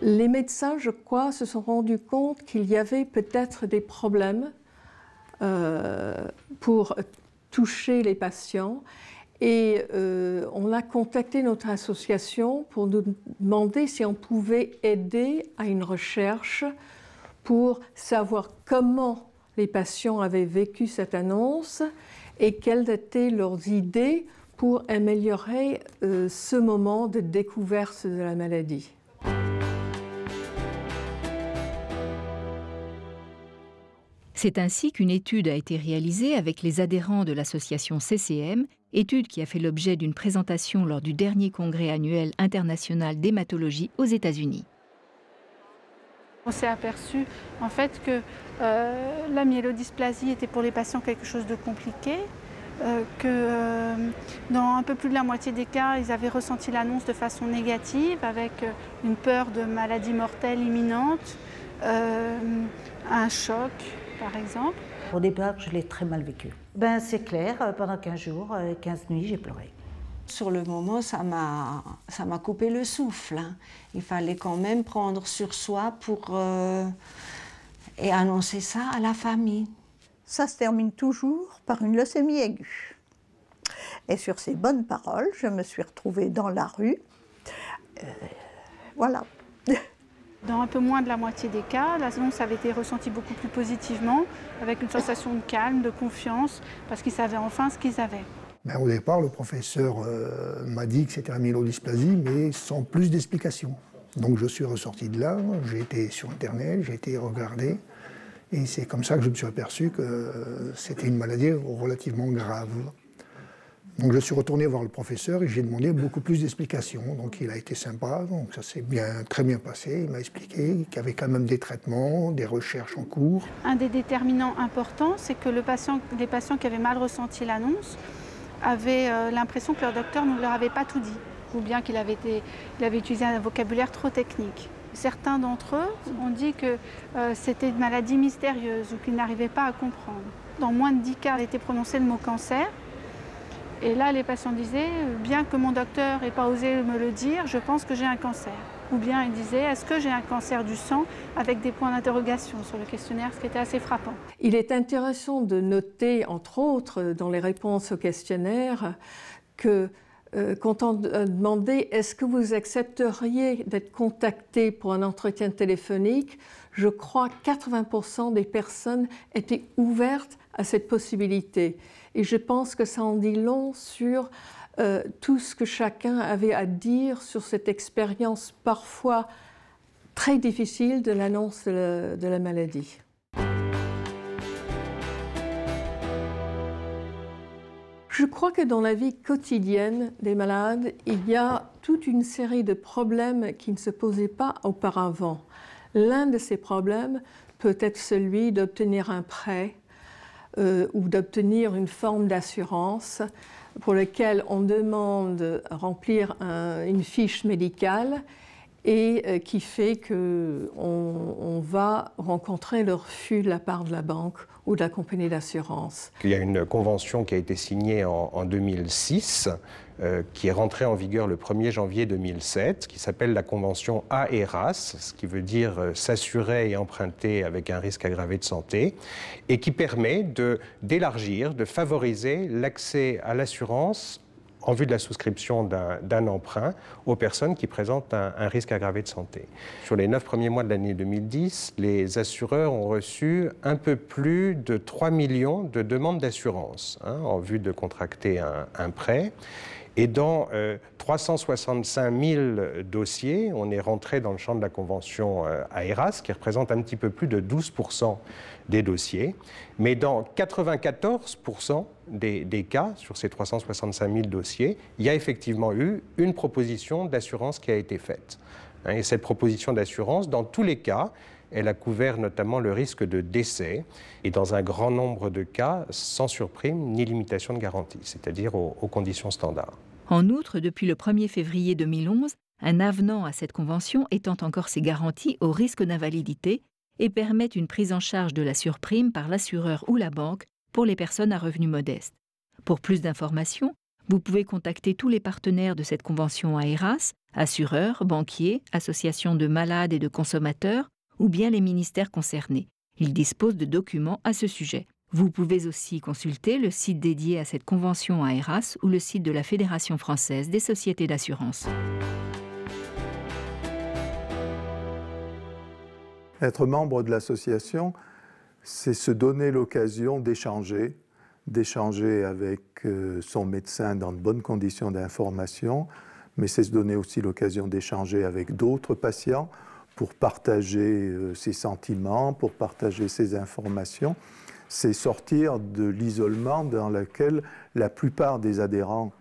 Les médecins, je crois, se sont rendus compte qu'il y avait peut-être des problèmes pour toucher les patients. Et on a contacté notre association pour nous demander si on pouvait aider à une recherche pour savoir comment les patients avaient vécu cette annonce et quelles étaient leurs idées pour améliorer ce moment de découverte de la maladie. C'est ainsi qu'une étude a été réalisée avec les adhérents de l'association CCM, étude qui a fait l'objet d'une présentation lors du dernier congrès annuel international d'hématologie aux États-Unis. On s'est aperçu en fait que la myélodysplasie était pour les patients quelque chose de compliqué, que dans un peu plus de la moitié des cas, ils avaient ressenti l'annonce de façon négative, avec une peur de maladie mortelle imminente, un choc par exemple. Au départ, je l'ai très mal vécu. C'est clair, pendant 15 jours, 15 nuits, j'ai pleuré. Sur le moment, ça m'a coupé le souffle. Hein. Il fallait quand même prendre sur soi et annoncer ça à la famille. Ça se termine toujours par une leucémie aiguë. Et sur ces bonnes paroles, je me suis retrouvée dans la rue. Voilà. Dans un peu moins de la moitié des cas, l'annonce avait été ressentie beaucoup plus positivement, avec une sensation de calme, de confiance, parce qu'ils savaient enfin ce qu'ils avaient. Au départ, le professeur m'a dit que c'était la myélodysplasie, mais sans plus d'explications. Donc je suis ressorti de là, j'ai été sur Internet, j'ai été regardé, et c'est comme ça que je me suis aperçu que c'était une maladie relativement grave. Donc je suis retourné voir le professeur et j'ai demandé beaucoup plus d'explications. Donc il a été sympa, donc ça s'est très bien passé. Il m'a expliqué qu'il y avait quand même des traitements, des recherches en cours. Un des déterminants importants, c'est que les patients qui avaient mal ressenti l'annonce avaient l'impression que leur docteur ne leur avait pas tout dit, ou bien qu'il avait utilisé un vocabulaire trop technique. Certains d'entre eux ont dit que c'était une maladie mystérieuse ou qu'ils n'arrivaient pas à comprendre. Dans moins de 10 cas, il a été prononcé le mot cancer. Et là, les patients disaient, bien que mon docteur n'ait pas osé me le dire, je pense que j'ai un cancer. Ou bien ils disaient, est-ce que j'ai un cancer du sang, avec des points d'interrogation sur le questionnaire, ce qui était assez frappant. Il est intéressant de noter, entre autres, dans les réponses au questionnaire, que quand on demandait est-ce que vous accepteriez d'être contacté pour un entretien téléphonique, je crois que 80% des personnes étaient ouvertes à cette possibilité. Et je pense que ça en dit long sur tout ce que chacun avait à dire sur cette expérience parfois très difficile de l'annonce de la maladie. Je crois que dans la vie quotidienne des malades, il y a toute une série de problèmes qui ne se posaient pas auparavant. L'un de ces problèmes peut être celui d'obtenir un prêt ou d'obtenir une forme d'assurance pour lequel on demande de remplir une fiche médicale et qui fait qu'on va rencontrer le refus de la part de la banque ou de la compagnie d'assurance. Il y a une convention qui a été signée en 2006, qui est rentrée en vigueur le 1er janvier 2007, qui s'appelle la convention AERAS, ce qui veut dire s'assurer et emprunter avec un risque aggravé de santé, et qui permet d'élargir, de favoriser l'accès à l'assurance en vue de la souscription d'un emprunt aux personnes qui présentent un risque aggravé de santé. Sur les 9 premiers mois de l'année 2010, les assureurs ont reçu un peu plus de 3 millions de demandes d'assurance en vue de contracter un prêt. Et dans 365 000 dossiers, on est rentré dans le champ de la convention AERAS, qui représente un petit peu plus de 12% des dossiers. Mais dans 94% des cas, sur ces 365 000 dossiers, il y a effectivement eu une proposition d'assurance qui a été faite. Et cette proposition d'assurance, dans tous les cas, elle a couvert notamment le risque de décès et dans un grand nombre de cas, sans surprime ni limitation de garantie, c'est-à-dire aux conditions standards. En outre, depuis le 1er février 2011, un avenant à cette convention étend encore ses garanties au risque d'invalidité et permet une prise en charge de la surprime par l'assureur ou la banque pour les personnes à revenus modestes. Pour plus d'informations, vous pouvez contacter tous les partenaires de cette convention AERAS assureurs, banquiers, associations de malades et de consommateurs, ou bien les ministères concernés. Ils disposent de documents à ce sujet. Vous pouvez aussi consulter le site dédié à cette convention AERAS ou le site de la Fédération française des sociétés d'assurance. Être membre de l'association, c'est se donner l'occasion d'échanger avec son médecin dans de bonnes conditions d'information, mais c'est se donner aussi l'occasion d'échanger avec d'autres patients pour partager ses sentiments, pour partager ses informations. C'est sortir de l'isolement dans lequel la plupart des adhérents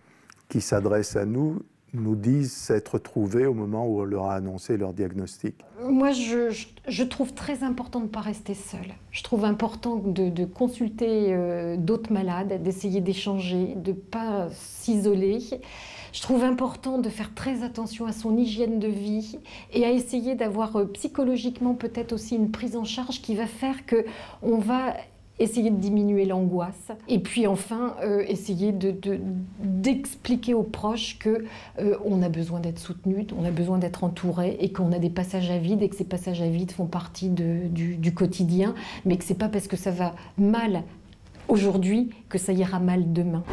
qui s'adressent à nous disent s'être trouvés au moment où on leur a annoncé leur diagnostic. Moi, je trouve très important de ne pas rester seul. Je trouve important de consulter d'autres malades, d'essayer d'échanger, de ne pas s'isoler. Je trouve important de faire très attention à son hygiène de vie et à essayer d'avoir psychologiquement peut-être aussi une prise en charge qui va faire qu'on va essayer de diminuer l'angoisse et puis enfin essayer d'expliquer aux proches qu'on a besoin d'être soutenu, on a besoin d'être entouré et qu'on a des passages à vide et que ces passages à vide font partie du quotidien, mais que c'est pas parce que ça va mal aujourd'hui que ça ira mal demain.